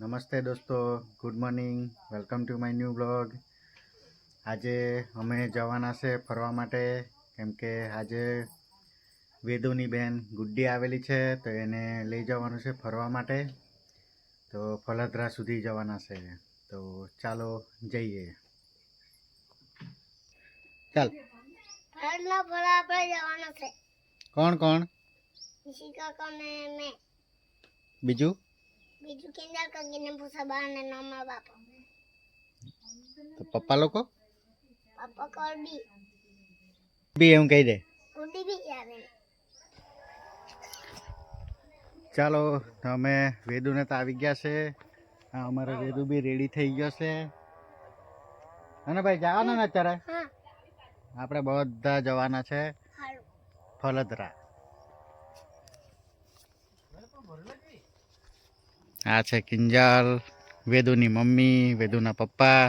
નમસ્તે દોસ્તો, good morning, welcome to my new blog. આજે અમે જવાના છે ફરવા માટે, કેમ કે આજે વેદુની બેન ગુડ્ડી આવેલી છે તો એને લઈ જવાનું છે ફરવા માટે. તો ફલદરા સુધી જવાના છે, તો ચાલો જઈએ. ચાલ. કોણ કોણ? બીજું તો પપ્પા લોકો બી એમ કહી દે. ચાલો, અમે વેદુને તો આવી ગયા છે. હા, અમારો વેદુ બી રેડી થઈ ગયો છે. અને ભાઈ જવાના ને અત્યારે આપણે બધા જવાના છે ફલદરા. આ છે કિંજલ, વેદુની મમ્મી, વેદુના પપ્પા.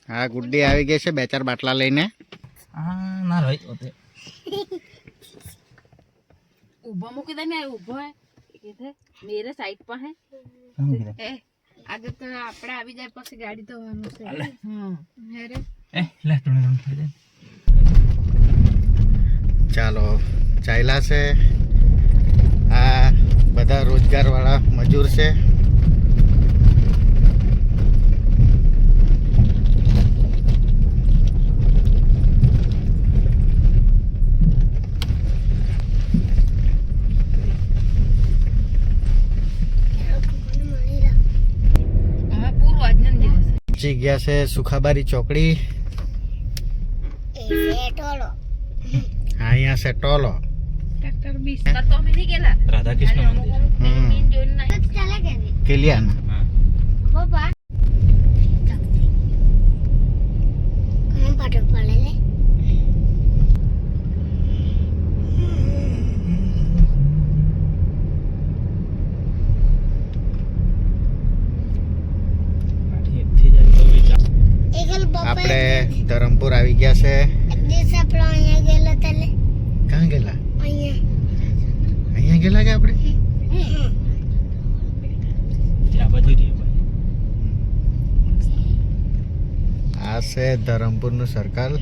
હા, ગુડ્ડી આવી ગઈ છે 2-4 બાટલા લઈને. ના ભાઈ ઓતે ऊबा मुके दे मैं ऊबो है इधर मेरे साइड पर है ए आगे तो आपड़ा આવી જાય પછી ગાડી તો વાનું છે હા હેરે એ લે તું થઈ જાય. ચાલો ચાલ્યા છે. આ બધા રોજગાર વાળા મજૂર છે. પહોંચી ગયા છે સુખાબારી ચોકડી. અહીંયા છે ટોલો. ટ્રેક્ટર 20 તો અમે નહીં ગેલા રાધા કૃષ્ણ મંદિર મેન જોન ના ચાલે કે કેલિયાન બાબા કોણ પાટો પડે લે આપણે ધરમપુર આવી ગયા છે. ક્યાં ગયેલા? અહીંયા ગયેલા કે આપણે? આ છે ધરમપુરનું સર્કલ.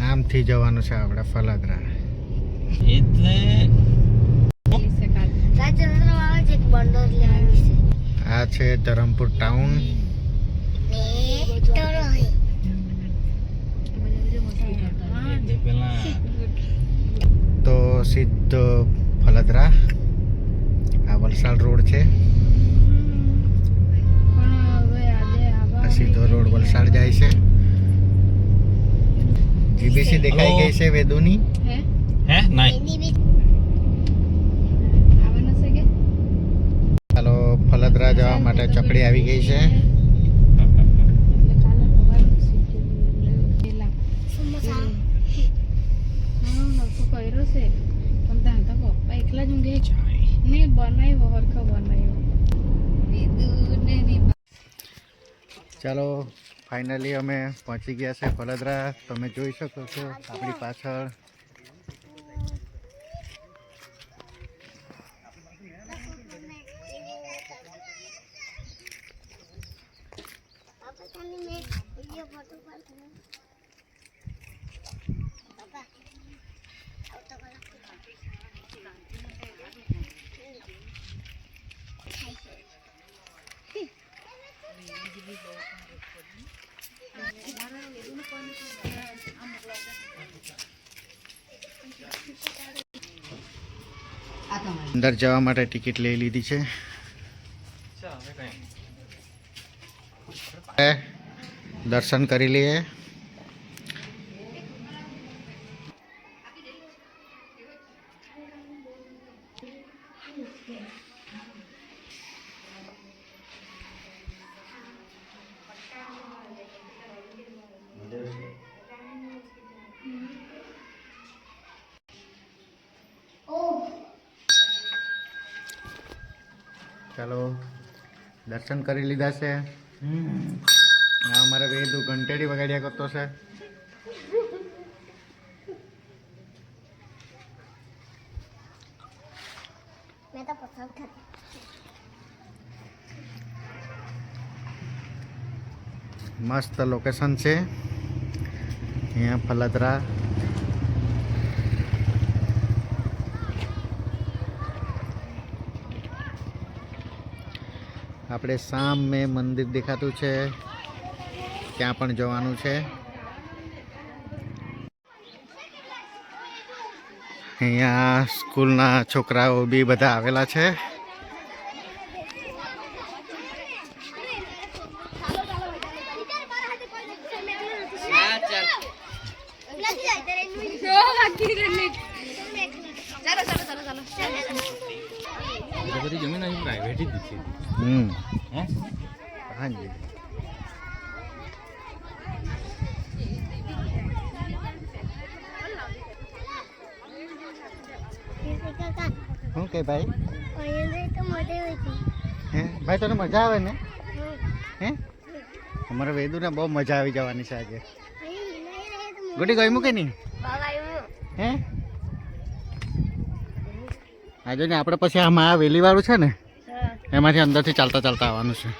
આમથી જવાનું છે આપણે ફલદરા. આ છે ધરમપુર ટાઉન. તો સીધો ફલદરા. આ વલસાડ રોડ છે. આ સીધો રોડ વલસાડ જાય છે. જીબીસી દેખાઈ ગઈ છે વેદુની. હે નહીં ચાલો ફલદરા જવા માટે ચકડી આવી ગઈ છે. ચાલો ફાઇનલી અમે પહોંચી ગયા છે ફલદરા. તમે જોઈ શકો છો આપણી પાછળ. અંદર જવા માટે ટિકિટ લઈ લીધી છે. દર્શન કરી લઈએ. ચાલો દર્શન કરી લીધા છે. અમારે વેદુ ઘંટેડી વગાડ્યા કરતો છે. मैं तो पसंद करती મસ્ત લોકેશન છે અહીંયા ફલદરા. આપણે સામે મંદિર દેખાતું છે, ત્યાં પણ જવાનું છે. અહીંયા સ્કૂલના છોકરાઓ બી બધા આવેલા છે. बड़ी जमीन आई प्राइवेट ही दिखी हैं हाँ जी. શું કે ભાઈ? तो मोटे हुई थी હે ભાઈ, તને મજા આવે ને? હે અમારા વેદુને બહુ મજા આવી જવાની છે આજે. ગુડી ગઈ કે નહીં? હે આજે ને આપણે પછી આમાં આ વેલી વાળું છે ને, એમાંથી અંદરથી ચાલતા ચાલતા આવવાનું છે.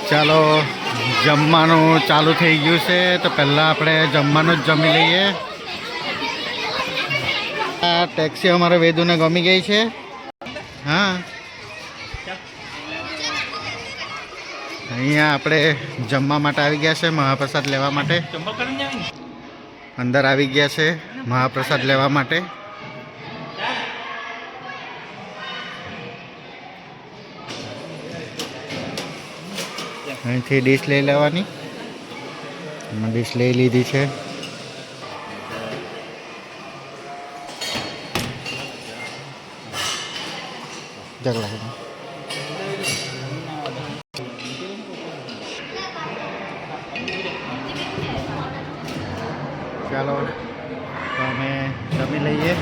ચાલો, જમવાનું ચાલુ થઈ ગયું છે, તો પહેલાં આપણે જમવાનું જ જમી લઈએ. આ ટેક્સી અમારે વેદુને ગમી ગઈ છે. હા, અહીંયા આપણે જમવા માટે આવી ગયા છે, મહાપ્રસાદ લેવા માટે. અંદર આવી ગયા છે મહાપ્રસાદ લેવા માટે. અહીંથી ડીશ લઈ લેવાની. ડીશ લઈ લીધી છે. ચાલો, તો અમે જમી લઈએ.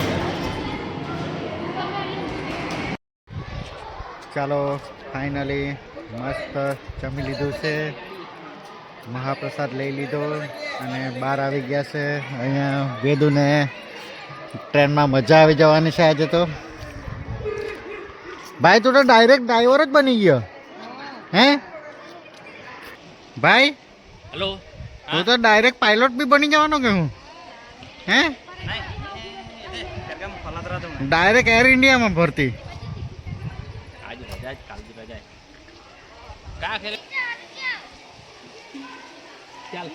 ચાલો, ફાઇનલી મસ્ત જમી લીધું છે, મહાપ્રસાદ લઈ લીધો અને બહાર આવી ગયા છે. અહીંયા વેદુને ટ્રેનમાં મજા આવી જવાની છે આજે તો. ભાઈ, તું તો ડાયરેક્ટ ડ્રાઈવર જ બની ગયો. હે ભાઈ? हेलो તું તો ડાયરેક્ટ પાયલોટ બી બની જવાનો કે હું? હે ડાયરેક્ટ એર ઇન્ડિયામાં ભરતી. आज रजा काल की रजा का खेले चल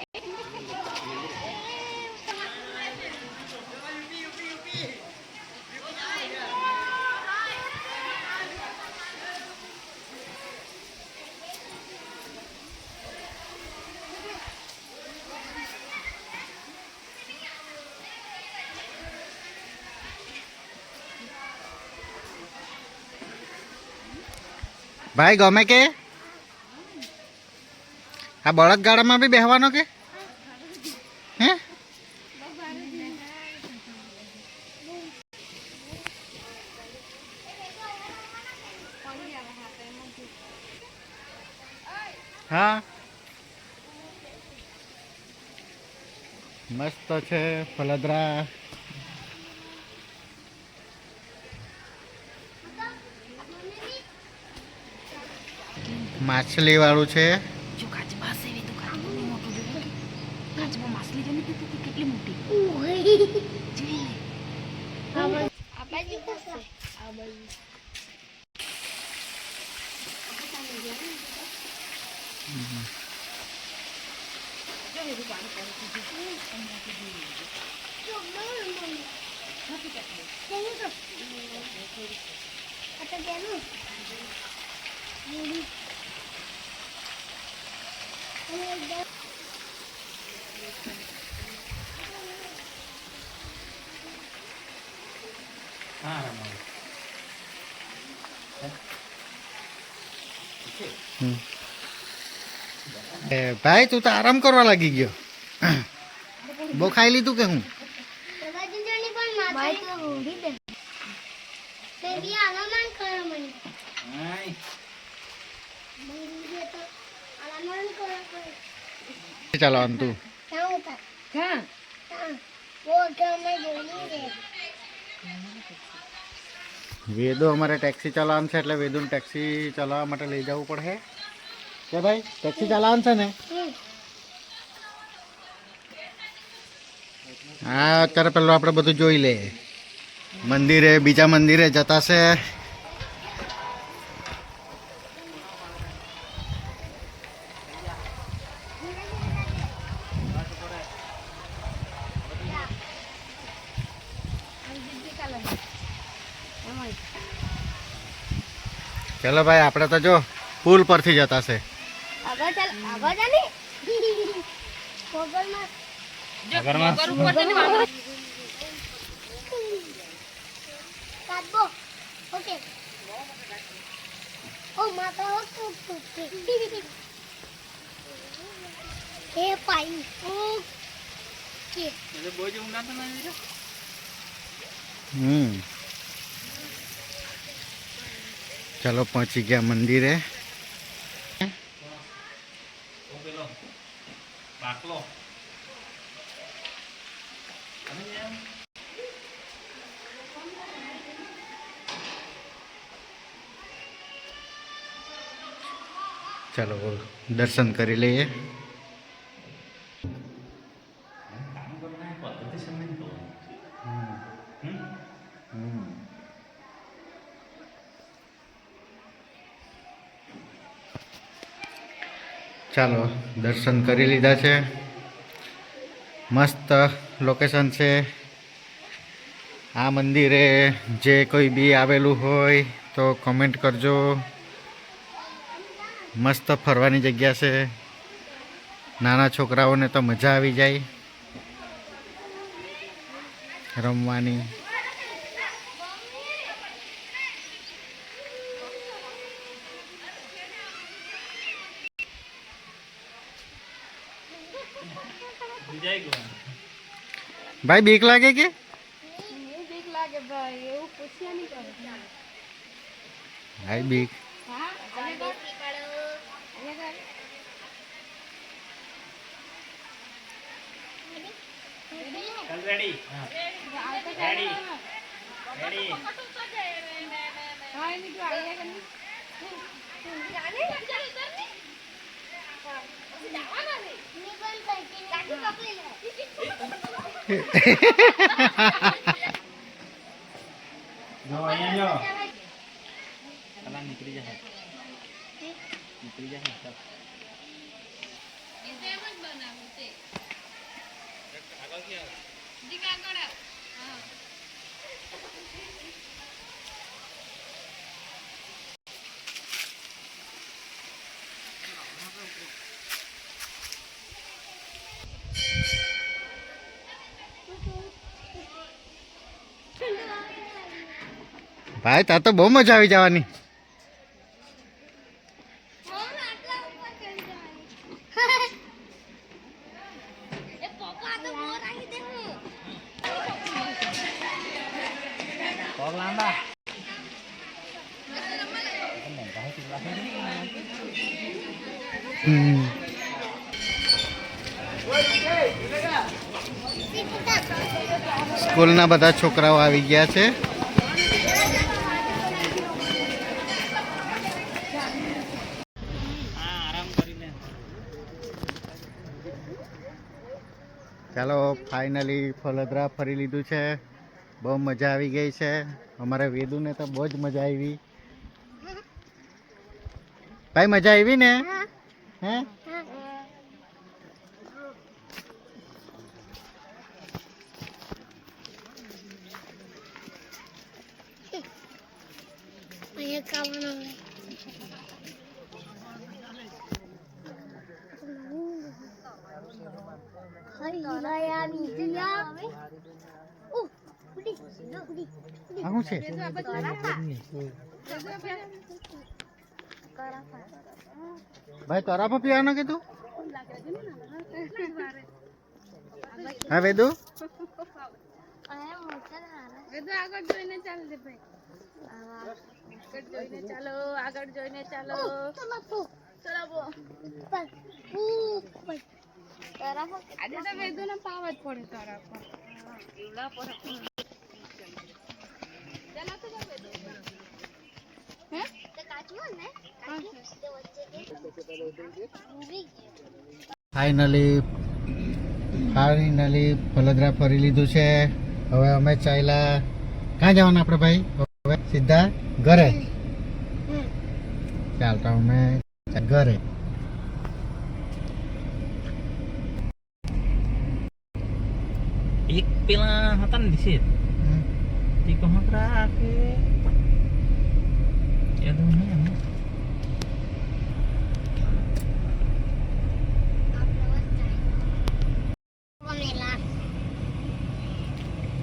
ભાઈ ગમે કે આ બળદગાડામાં બી બેહવાનો કે? હે હા, મસ્ત છે ફલદરા. માછલી વાળું છે. જો કાચબા સેવી તો કાચબો મોટો જોયો કે કાચબો માછલી જોઈને કેટલી મોટી જોઈ લે. હા રમો ભાઈ તું તો આરામ કરવા લાગી ગયો. બહુ ખાઈ લીધું કે હું? ચાલો આમ તું વેદો અમારે ટેક્સી ચલાવવાનું છે એટલે વેદુને ટેક્સી ચલાવવા માટે લઈ જવું પડે કે ભાઈ ટેક્સી ચલાવવાનું છે ને? હા અત્યારે પેલું આપણે બધું જોઈ લે. મંદિરે બીજા મંદિરે જતા છે. ચલો ભાઈ આપણે તો જો પુલ પરથી જતા છે. ચલો પહોંચી ગયા મંદિરે. બાકલો ચલો દર્શન કરી લઈએ. ચાલો દર્શન કરી લીધા છે. મસ્ત લોકેશન છે. આ મંદિરે જે કોઈ બી આવેલું હોય તો કમેન્ટ કરજો. મસ્ત ફરવાની જગ્યા છે. નાના છોકરાઓને તો મજા આવી જાય રમવાની. ભાઈ બીક લાગે કે? ભાઈ બીક રેડી રેડી રેડી જો અહીંયા જો કલા નીકળી જશે સબ ભાઈ તાર તો બહુ મજા આવી જવાની. પગ લાંબા સ્કૂલના બધા છોકરાઓ આવી ગયા છે. ચાલો ફાઇનલી ફલોદરા ફરી લીધું છે. બહુ મજા આવી ગઈ છે. અમારે વેદુને તો બહુ જ મજા આવી. ભાઈ મજા આવી ને? હે આ શું છે ભાઈ તરાફા પીવાનો કે તું હા વેદુ આગળ જોઈને ચાલ દે ભાઈ આગળ જોઈને ચાલો આગળ જોઈને ચાલો આજે તો વેદુ ને પાવ જ પડે તારા પર એવડા પર ચાલો તો વેદુ હે તે કાચમાં ને ફાઇનલી વડોદરા ફરી લીધું છે. હવે અમે ચાલ્યા ક્યાં જવાના આપણે ભાઈ હવે સીધા ઘરે. ચાલ તો અમે ઘરે. એક પેલા હતા ને દિશિત તે કહો રાખે યાદ નહીં એમને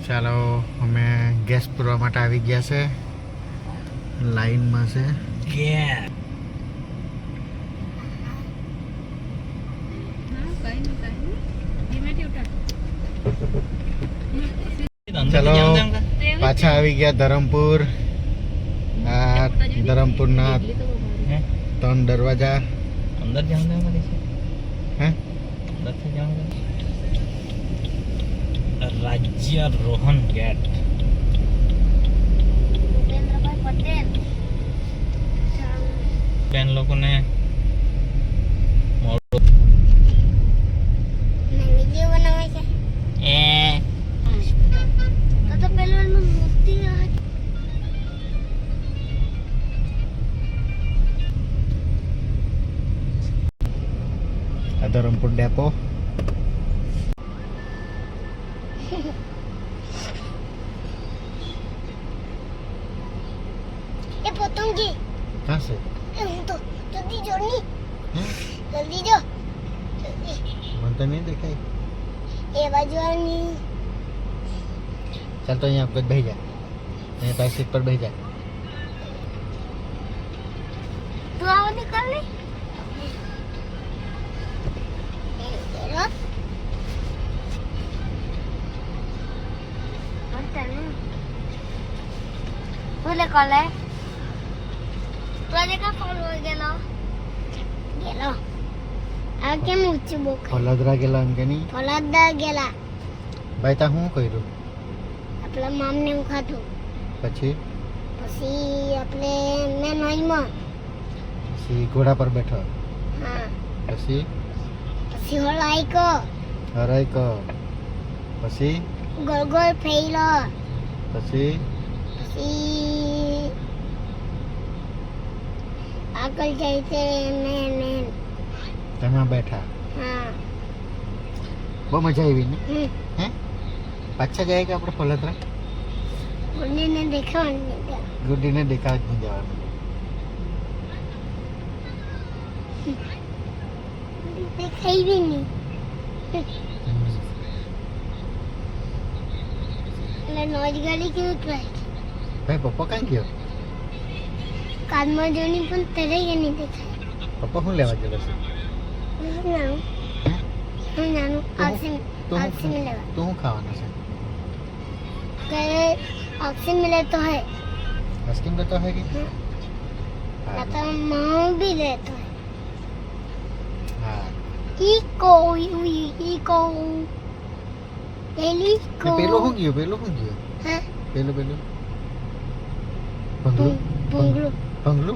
ચાલો અમે ગેસ પૂરવા માટે આવી ગયા છે. લાઈનમાં છે ગેસ ચલો પાછા આવી ગયા ધરમપુર. આ ધરમપુરના 3 દરવાજા. અંદર જવાનું છે હે અંદર થી જવાનું રાજ્ય રોહન ગેટ. બેન લોકોને ધરમપુર ડેપો. ये पतंगी कहाँ से तो जल्दी जो नहीं हैं? जल्दी जो जल्दी मन तो नहीं देखा है. ये बाजू वाली चल तो यहाँ पे बैठ जा. यहाँ पर सीट पर बैठ जा. तू आओ निकल ले बोले कॉले तुझे का कॉल हो गेलो गेलो आके मुच्ची बोक વડોદરા ગયેલા એમ કે નહીં ફોલાદા गेला ભાઈ તા શું કર્યું આપણા મામને હું ખાધું પછી આપણે મેં નોઈમાં પછી ઘોડા પર બેઠો હા પછી હળાઈ કો હરાઈ ક પછી ગોળ ગોળ ફેઈલો પછી પછી આગળ જાય છે મેં તમે બેઠા હા બહુ મજા આવી ને હે પાછા જાય કે આપણે વડોદરા ગુડીને દેખાવાનું ગુડીને દેખાવ જ નહીં જવાનું દેખાઈ બી નહીં એટલે નોજ ગાડી કેવું ટ્રાય ભાઈ પપ્પા ક્યાં ગયો કારમાં જોની પણ ત્યારે નહીં દેખાય પપ્પા શું લેવા ગયેલો છે નાનું ઓક્સિજન તું ઓક્સિજન લેવા શું ખાવાનું છે ત્યારે ઓક્સિજન मिले तो है आइसक्रीम देता है कि या तो माँ भी लेता है हाँ इको इको डेली को पेलो हो गयो हाँ पेलो बंगलो बंगलो बंगलो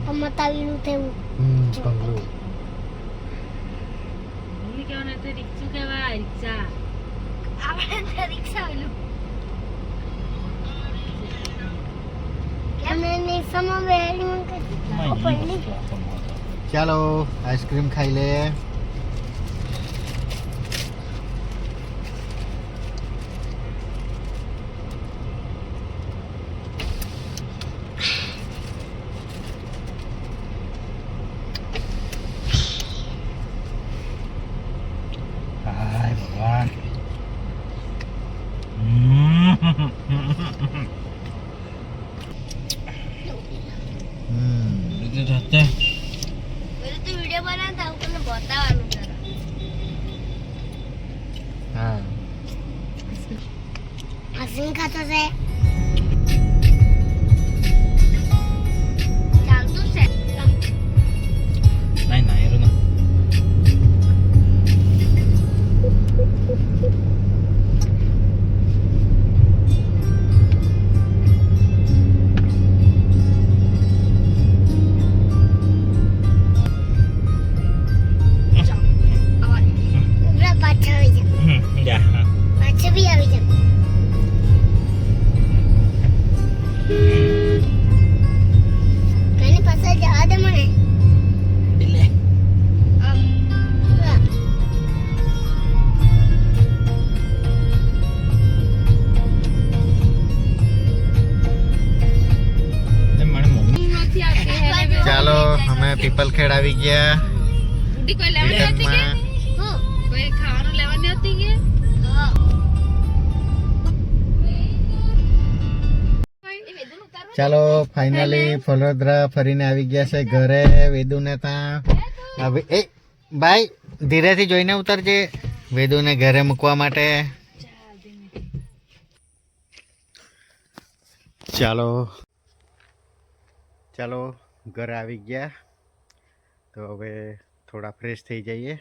हम बताविलू थे वो बंगलो મમ્મી કહેવાના તો રિક્ષુ કહેવાય રિક્ષા આપણે રિક્ષા આવેલું અમે ને સમા વેલી પડી चलो आइसक्रीम खाई ले વિડીયો બનાવતા હું તમને બતાવવાનું છે હા હસીન ખાતો છે ચાલતું છે નહીં ના એરું ના ઉભરા પાછા આવી જા જા હા પાછા બી આવી જા મને પાછા જવા દે મને એટલે ઉભરા. મને મમ્મી નથી આવતી હેરે ચાલો અમે પીપલખેડ આવી ગયા બુડી કોઈ લેવાની હતી કે રિટર્નમાં. હું કોઈ ખાવાનું લેવાની હતી કે હા એ વેદું ઉતારવા ચાલો ફાઇનલી વડોદરા ફરીને આવી ગયા છે ઘરે વેદુને ત્યાં હવે એ ભાઈ ધીરેથી જોઈને ઉતરજે વેદુને ઘરે મૂકવા માટે ચાલો ચાલો ઘરે આવી ગયા તો હવે થોડા ફ્રેશ થઈ જઈએ